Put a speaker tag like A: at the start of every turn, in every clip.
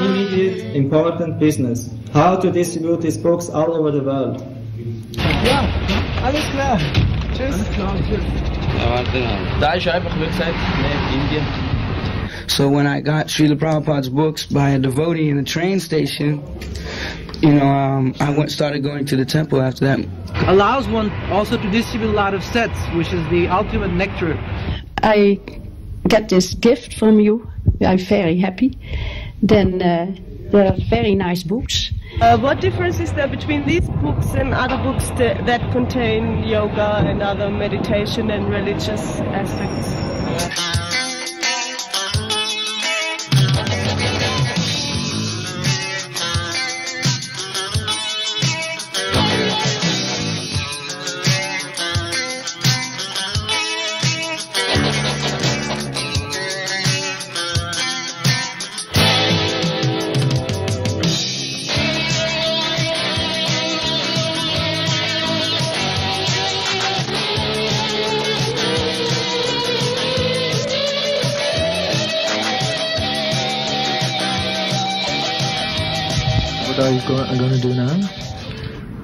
A: Immediate important business. How to distribute these books all over the world.
B: Ja, alles klar. Tschüss.
C: Da ist einfach, wie gesagt, in Indien.
D: So when I got Srila Prabhupada's books by a devotee in the train station, you know, I started going to the temple after that.
B: Allows one also to distribute a lot of sets, which is the ultimate nectar.
E: I got this gift from you. I'm very happy. Then they're very nice books.
F: What difference is there between these books and other books that contain yoga and other meditation and religious aspects?
G: What are you going to do now?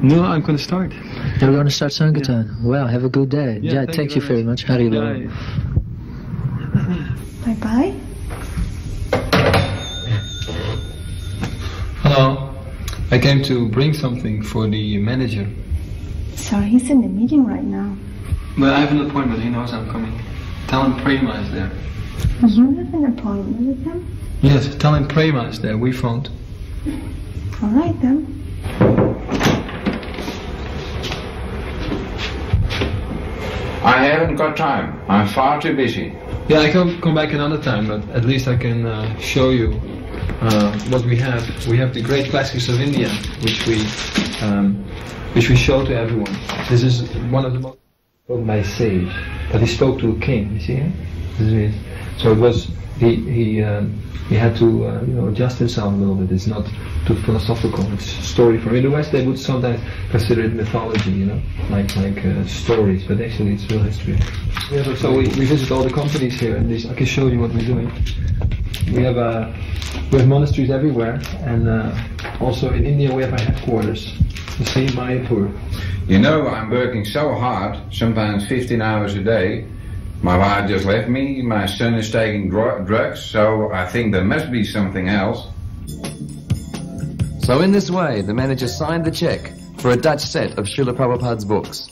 H: No, I'm going to start.
G: You're going to start Sankirtan? Yeah. Well, have a good day.
H: Yeah,
G: thank you very much. Hari Bol.
I: Bye-bye.
H: Hello. I came to bring something for the manager.
I: Sorry, he's in the meeting right now.
H: But I have an appointment. He knows I'm coming. Tell him Prema is there.
I: You have an appointment with him?
H: Yes, tell him Prema is there. We phoned.
I: All right, then.
J: I haven't got time. I'm far too busy.
H: Yeah, I can come back another time, but at least I can show you what we have. We have the great classics of India, which we show to everyone. This is one of the most spoken by a sage, but he spoke to a king. You see it? This is it. So it was he had to adjust himself a little bit. It's not too philosophical. It's a story from in the West. They would sometimes consider it mythology, like stories, but actually it's real history. Yeah, so we visit all the companies here, and I can show you what we're doing. We have monasteries everywhere, and also in India we have our headquarters. You see, Mayapur.
J: You know, I'm working so hard, sometimes 15 hours a day. My wife just left me, my son is taking drugs, so I think there must be something else.
K: So in this way, the manager signed the check for a Dutch set of Srila Prabhupada's books.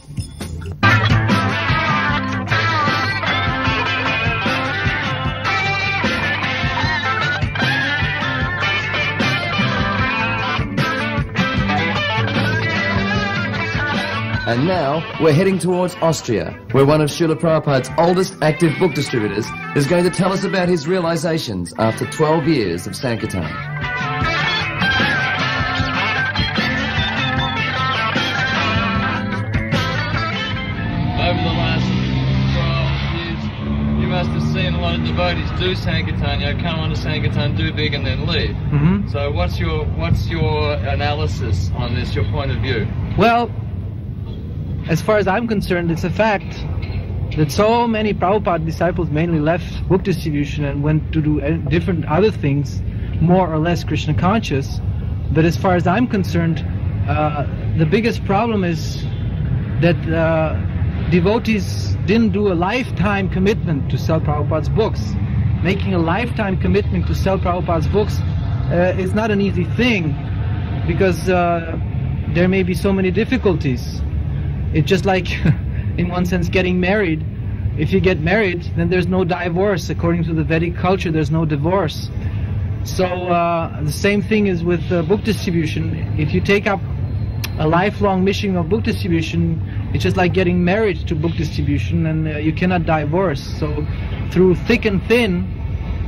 K: And now, we're heading towards Austria, where one of Srila Prabhupada's oldest active book distributors is going to tell us about his realizations after 12 years of Sankirtan.
L: Over the last 12 years, you must have seen a lot of devotees do Sankirtan, come on to Sankirtan, do big and then leave.
B: Mm-hmm.
L: So what's your analysis on this, your point of view?
B: Well, as far as I'm concerned, it's a fact that so many Prabhupada disciples mainly left book distribution and went to do different other things, more or less Krishna conscious. But as far as I'm concerned, the biggest problem is that devotees didn't do a lifetime commitment to sell Prabhupada's books. Making a lifetime commitment to sell Prabhupada's books is not an easy thing, because there may be so many difficulties. It's just like, in one sense, getting married. If you get married, then there's no divorce. According to the Vedic culture, there's no divorce. So the same thing is with book distribution. If you take up a lifelong mission of book distribution, it's just like getting married to book distribution, and you cannot divorce. So through thick and thin,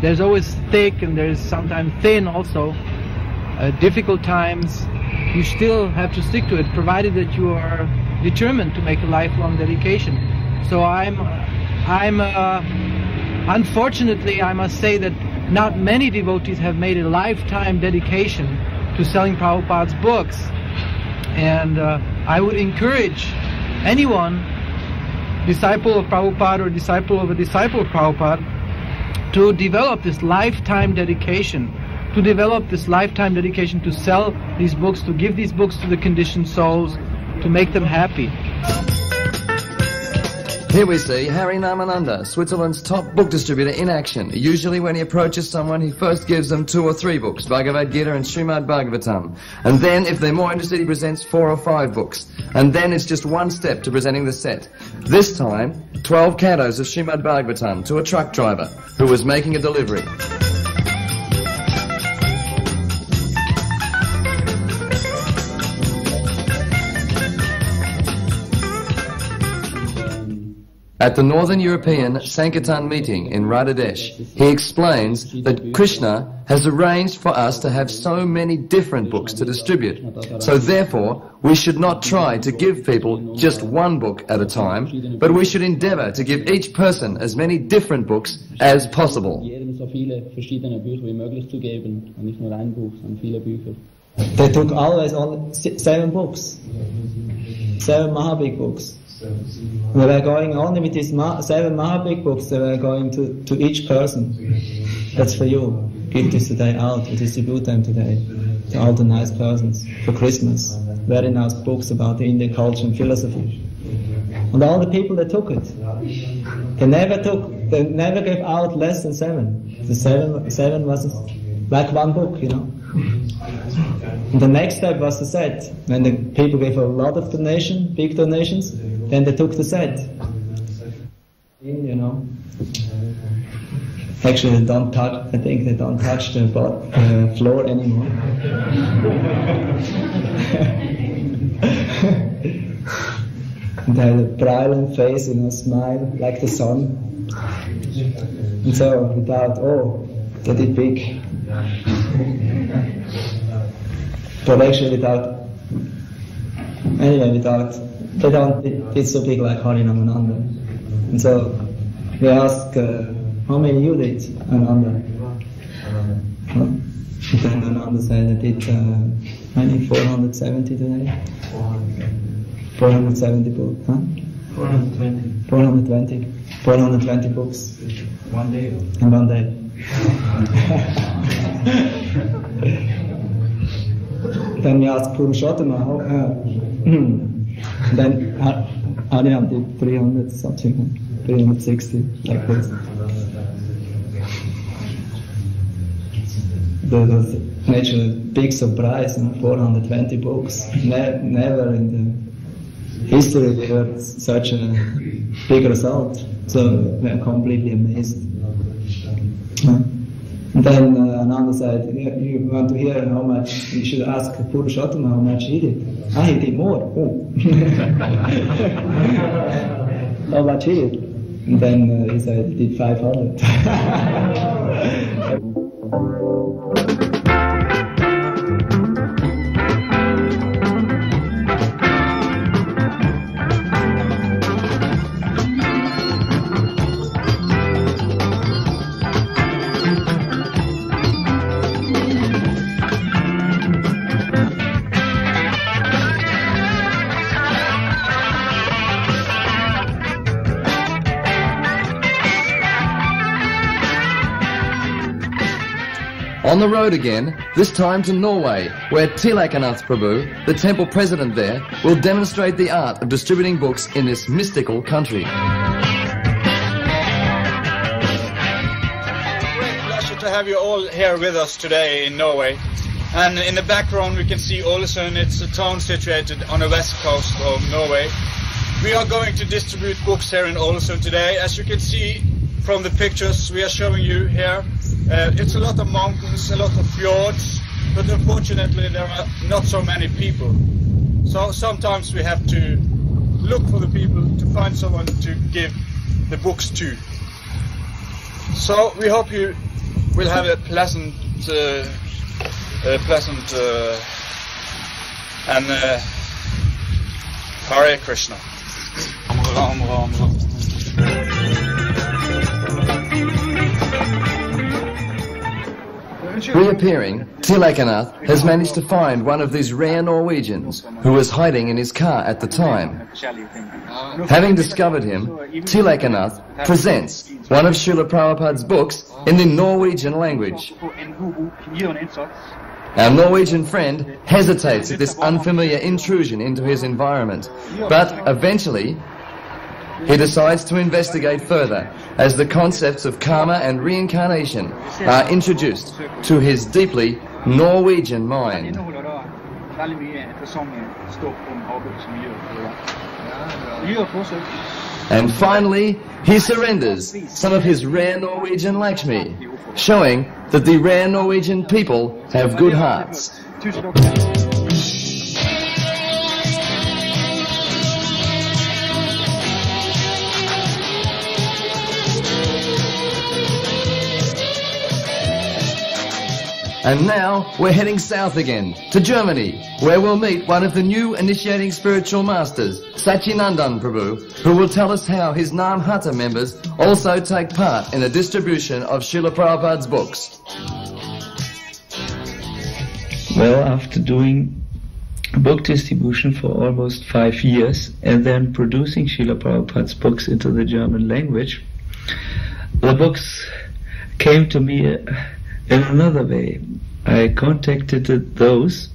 B: there's always thick and there's sometimes thin also. Difficult times, you still have to stick to it, provided that you are determined to make a lifelong dedication. So I'm unfortunately, I must say that not many devotees have made a lifetime dedication to selling Prabhupada's books. And I would encourage anyone, disciple of Prabhupada or disciple of a disciple of Prabhupada, to develop this lifetime dedication, to sell these books, to give these books to the conditioned souls, to make them happy.
K: Here we see Harry Namananda, Switzerland's top book distributor, in action. Usually when he approaches someone, he first gives them 2 or 3 books, Bhagavad Gita and Srimad Bhagavatam. And then, if they're more interested, he presents 4 or 5 books. And then it's just one step to presenting the set. This time, 12 cantos of Srimad Bhagavatam to a truck driver who was making a delivery. At the Northern European Sankirtan meeting in Radhadesh, he explains that Krishna has arranged for us to have so many different books to distribute. So therefore, we should not try to give people just one book at a time, but we should endeavor to give each person as many different books as possible.
A: They took always only 7 books, 7 Mahabig books. We were going only with these 7 Mahabig books, they were going to each person. That's for you. Give this today out, we distribute them today to all the nice persons for Christmas. Very nice books about the Indian culture and philosophy. And all the people that took it, they never gave out less than 7. The 7 was like one book, you know. And the next step was the set. When the people gave a lot of donation, big donations, then they took the set. You know. Actually, they don't touch. I think they don't touch the floor anymore. They had a brilliant face, you know, smile like the sun. And so, without, they did big. But actually, they don't did so big like Hari Namananda. And so we asked, how many you did, Ananda? And then Ananda said, I did, 470 today? 470 books, huh? 420 books.
C: One day?
A: In one day. Then we asked Purushottama, then Aryan did 300 something, 360, like this. That was naturally a big surprise, 420 books. Never in the history we heard such a big result. So we are completely amazed. Then Ananda said, you want to hear how much, you should ask Purushottama how much he did. He did more. How much he did? And then he said he did 500.
K: On the road again, this time to Norway, where Tilakanath Prabhu, the temple president there, will demonstrate the art of distributing books in this mystical country.
M: Great pleasure to have you all here with us today in Norway. And in the background we can see Ålesund. It's a town situated on the west coast of Norway. We are going to distribute books here in Ålesund today. As you can see from the pictures we are showing you here, it's a lot of mountains, a lot of fjords, but unfortunately there are not so many people. So sometimes we have to look for the people to find someone to give the books to. So we hope you will have a pleasant and Hare Krishna. Ram, Ram, Ram.
K: Reappearing, Tilakanath has managed to find one of these rare Norwegians who was hiding in his car at the time. Having discovered him, Tilakanath presents one of Srila Prabhupada's books in the Norwegian language. Our Norwegian friend hesitates at this unfamiliar intrusion into his environment, but eventually he decides to investigate further as the concepts of karma and reincarnation are introduced to his deeply Norwegian mind. And finally, he surrenders some of his rare Norwegian Lakshmi, showing that the rare Norwegian people have good hearts. And now we're heading south again, to Germany, where we'll meet one of the new initiating spiritual masters, Satchinandan Prabhu, who will tell us how his Nam Hatha members also take part in the distribution of Srila Prabhupada's books.
N: Well, after doing book distribution for almost 5 years and then producing Srila Prabhupada's books into the German language, the books came to me in another way. I contacted those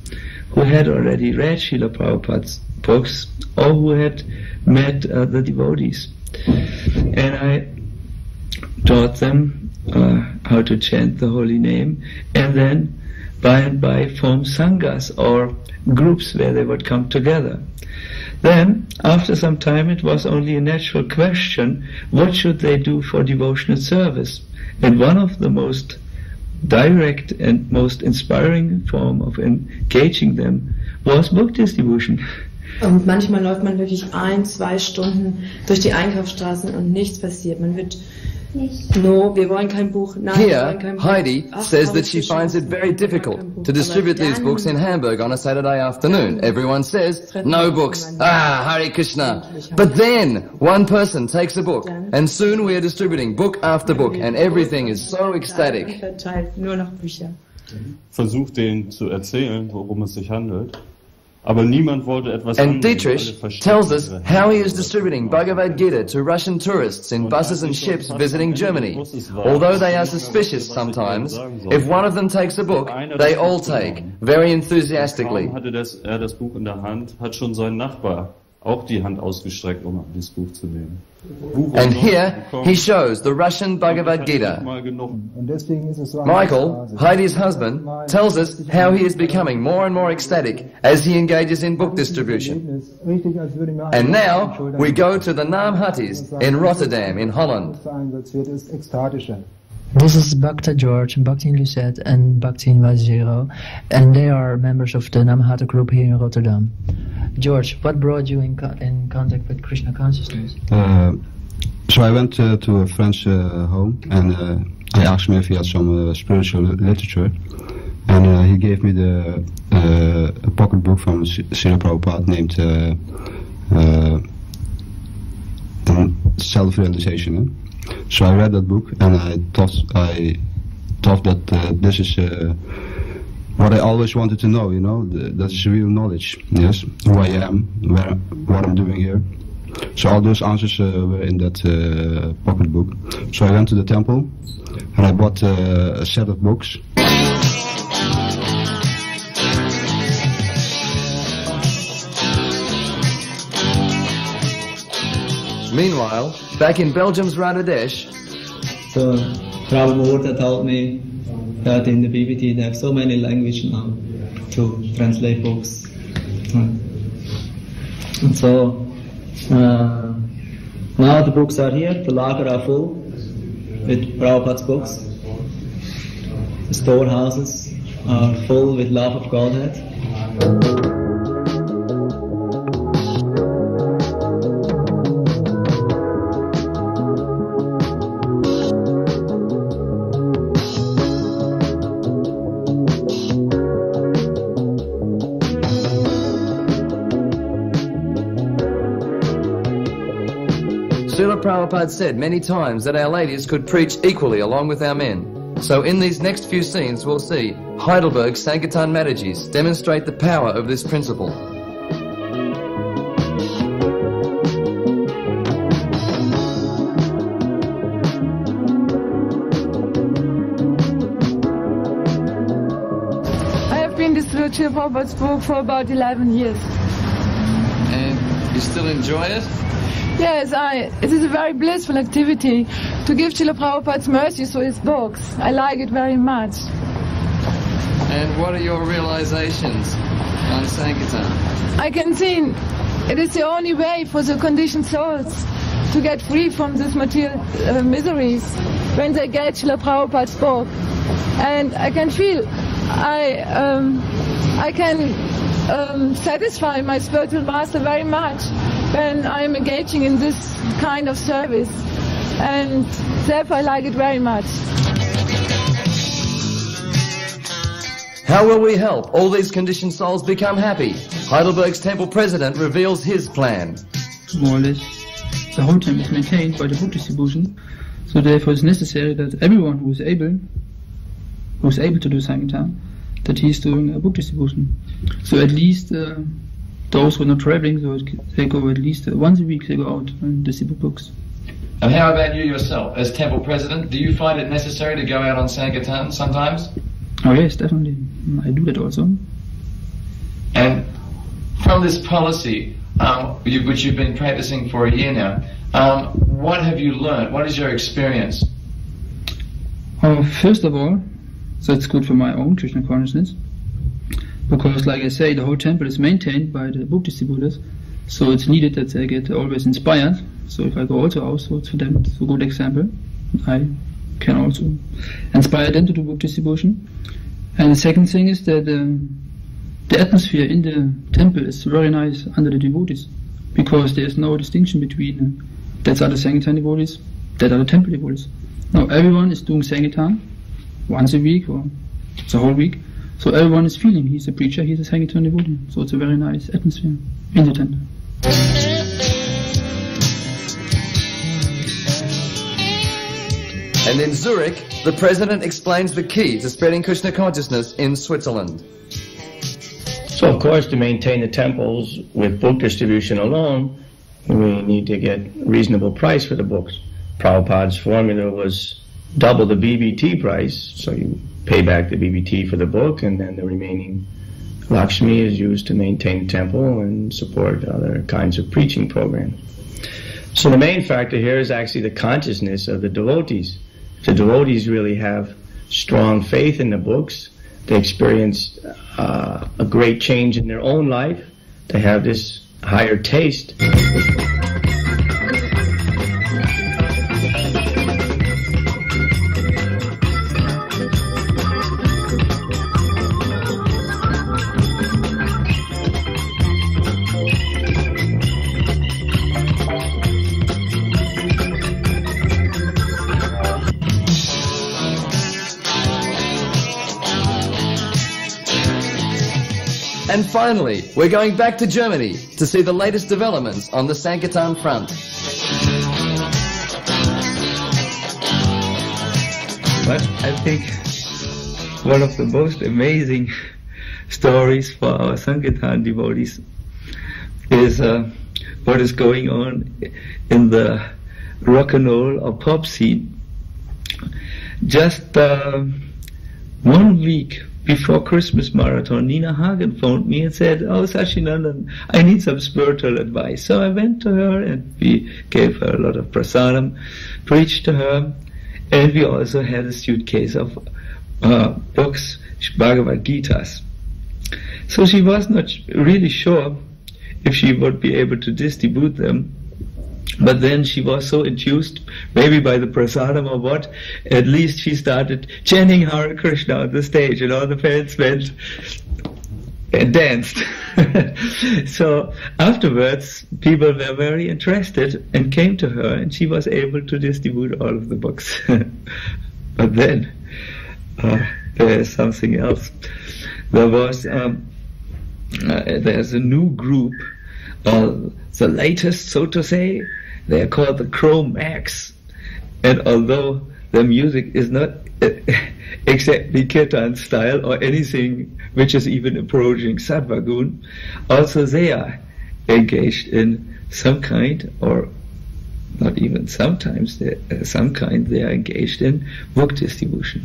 N: who had already read Srila Prabhupada's books or who had met the devotees. And I taught them how to chant the holy name, and then by and by form sanghas or groups where they would come together. Then, after some time, it was only a natural question, what should they do for devotional service? And one of the most direct and most inspiring form of engaging them was book distribution.
O: Und manchmal läuft man wirklich 1-2 Stunden durch die Einkaufsstraßen und nichts passiert. Man wird no, wir wollen kein Buch. Nein,
K: Here, Heidi says that she finds it very difficult to distribute these books in Hamburg on a Saturday afternoon. Everyone says, no books. Ah, Hare Krishna. But then, one person takes a book, and soon we are distributing book after book, and everything is so ecstatic.
P: Versucht denen zu erzählen, worum es sich handelt. Aber niemand wollte etwas
K: And Dietrich tells us how he is distributing Bhagavad Gita to Russian tourists in buses and ships visiting Germany. Although they are suspicious sometimes, if one of them takes a book, they all take, very enthusiastically.
P: Hatte das Buch in der Hand, hat schon sein Nachbar auch die Hand ausgestreckt, um das Buch zu nehmen.
K: And here he shows the Russian Bhagavad Gita. Michael, Heidi's husband, tells us how he is becoming more and more ecstatic as he engages in book distribution. And now we go to the Nam Hatties in Rotterdam in Holland.
G: This is Bhakta George, Bhakti Lucette and Bhakti Vaziro, and they are members of the Nam Hatha group here in Rotterdam. George, what brought you in contact with Krishna consciousness?
Q: So I went to a friend's home, and I asked him if he had some spiritual literature, and he gave me a pocket book from Srila Prabhupada named Self-Realization. So I read that book, and I thought that this is what I always wanted to know, you know, that's real knowledge, yes, who I am, what I'm doing here. So all those answers were in that pocket book. So I went to the temple, and I bought a set of books.
K: Meanwhile, back in Belgium's Radesh,
A: so Prabhupada told me that in the BBT they have so many languages now to translate books. And so now the books are here, the lager are full with Prabhupada's books. The storehouses are full with love of Godhead.
K: Srila Prabhupada said many times that our ladies could preach equally along with our men. So in these next few scenes, we'll see Heidelberg's Sankirtan Mataji's demonstrate the power of this principle.
R: I have been distributing Srila Prabhupada's book for about 11 years.
K: And you still enjoy it?
R: Yes, it is a very blissful activity to give Srila Prabhupada's mercy through his books. I like it very much.
K: And what are your realizations on Sankirtan?
R: I can see it is the only way for the conditioned souls to get free from these material miseries when they get Srila Prabhupada's book. And I can feel I can satisfy my spiritual master very much when I am engaging in this kind of service, and therefore I like it very much.
K: How will we help all these conditioned souls become happy? Heidelberg's temple president reveals his plan.
S: More or less, the whole temple is maintained by the book distribution, so therefore it's necessary that everyone who is able to do Sankirtan, that he is doing a book distribution. So at least those who are not traveling, so they go at least once a week, they go out and distribute books.
K: And how about you yourself, as temple president? Do you find it necessary to go out on Sankirtan sometimes?
S: Oh yes, definitely. I do that also.
K: And from this policy, which you've been practicing for a year now, what have you learned? What is your experience?
S: First of all, that's good for my own Krishna consciousness, because like I say, the whole temple is maintained by the book distributors, so it's needed that they get always inspired. So if I go also out, so it's for them it's a good example. I can also inspire them to do book distribution. And the second thing is that the atmosphere in the temple is very nice under the devotees, because there's no distinction between that are the Sankirtan devotees, that are the temple devotees. No, everyone is doing Sankirtan once a week or the whole week. So everyone is feeling he's a preacher, he's a Sankirtan devotee. So it's a very nice atmosphere in the temple.
K: And in Zurich, the president explains the key to spreading Krishna consciousness in Switzerland.
T: So of course, to maintain the temples with book distribution alone, we need to get a reasonable price for the books. Prabhupada's formula was double the BBT price, so you pay back the BBT for the book, and then the remaining Lakshmi is used to maintain the temple and support other kinds of preaching programs. So the main factor here is actually the consciousness of the devotees. The devotees really have strong faith in the books. They experience a great change in their own life. They have this higher taste.
K: And finally, we're going back to Germany to see the latest developments on the Sankirtan front.
N: But I think one of the most amazing stories for our Sankirtan devotees is what is going on in the rock and roll or pop scene. Just 1 week before Christmas marathon, Nina Hagen phoned me and said, "Oh, Sachinandan, I need some spiritual advice." So I went to her and we gave her a lot of prasadam, preached to her, and we also had a suitcase of books, Bhagavad Gitas. So she was not really sure if she would be able to distribute them. But then she was so enthused, maybe by the prasadam or what, at least she started chanting Hare Krishna on the stage, and all the fans went and danced. So afterwards, people were very interested and came to her, and she was able to distribute all of the books. But then, there is something else. There was, there's a new group, the latest, so to say. They are called the Chrome Max, and although the music is not exactly Kirtan style or anything which is even approaching Sadhvagun. Also they are engaged in some kind, or not even sometimes, they are engaged in book distribution.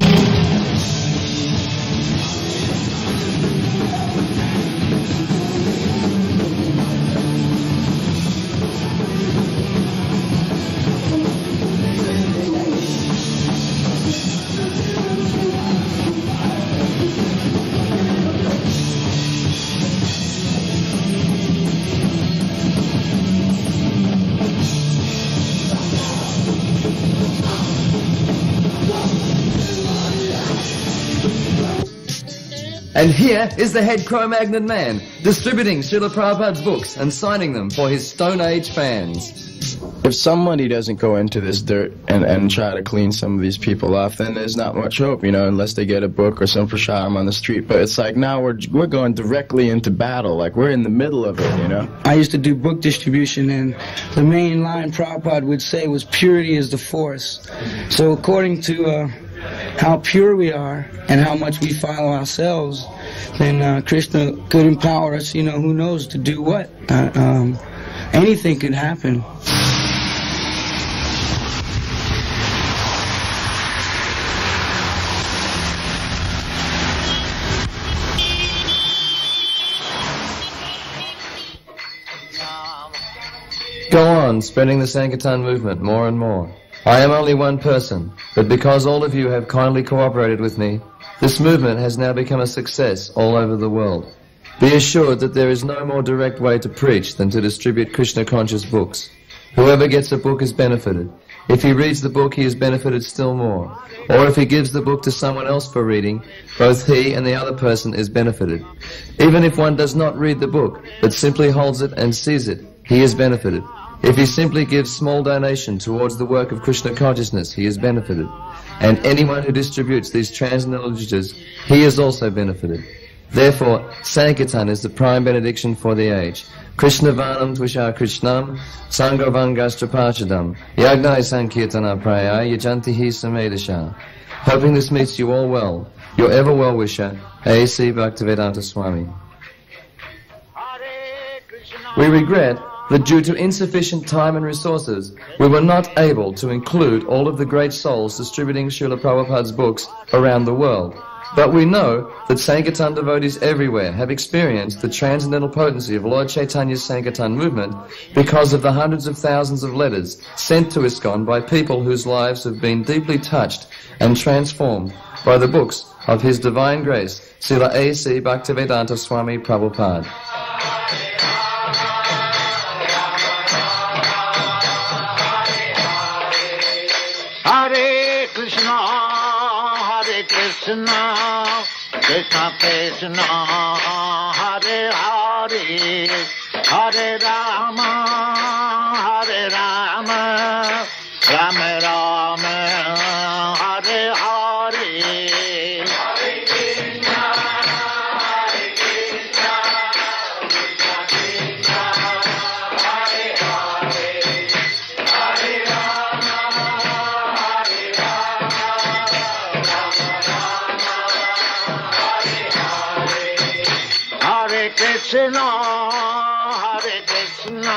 K: And here is the head Cro-Magnon man, distributing Srila Prabhupada's books and signing them for his Stone Age fans.
U: If somebody doesn't go into this dirt and try to clean some of these people off, then there's not much hope, you know, unless they get a book or some prashadam on the street. But it's like now we're going directly into battle, like we're in the middle of it, you know.
D: I used to do book distribution, and the main line Prabhupada would say was purity is the force. So according to how pure we are and how much we follow ourselves, then Krishna could empower us, you know, who knows to do what. Anything could happen.
K: Go on, spreading the Sankirtan movement more and more. I am only one person, but because all of you have kindly cooperated with me, this movement has now become a success all over the world. Be assured that there is no more direct way to preach than to distribute Krishna-conscious books. Whoever gets a book is benefited. If he reads the book, he is benefited still more. Or if he gives the book to someone else for reading, both he and the other person is benefited. Even if one does not read the book, but simply holds it and sees it, he is benefited. If he simply gives small donation towards the work of Krishna consciousness, he is benefited. And anyone who distributes these transcendental literatures, he is also benefited. Therefore, Sankirtan is the prime benediction for the age. Krishna Vanam Tvishar Krishnam, Sangavangastrapachadam, Yagnai Sankirtana Praya, Yajantihi Samedasha. Hoping this meets you all well, your ever well-wisher, A.C. Bhaktivedanta Swami. We regret that due to insufficient time and resources, we were not able to include all of the great souls distributing Srila Prabhupada's books around the world. But we know that Sankirtan devotees everywhere have experienced the transcendental potency of Lord Chaitanya's Sankirtan movement because of the hundreds of thousands of letters sent to ISKCON by people whose lives have been deeply touched and transformed by the books of His Divine Grace, Srila A.C. Bhaktivedanta Swami Prabhupada.
V: Hare Krishna, Krishna Krishna, Hare Hare, Hare Rama, Rama Rama, Hare Hare. Krishna, Hare Krishna,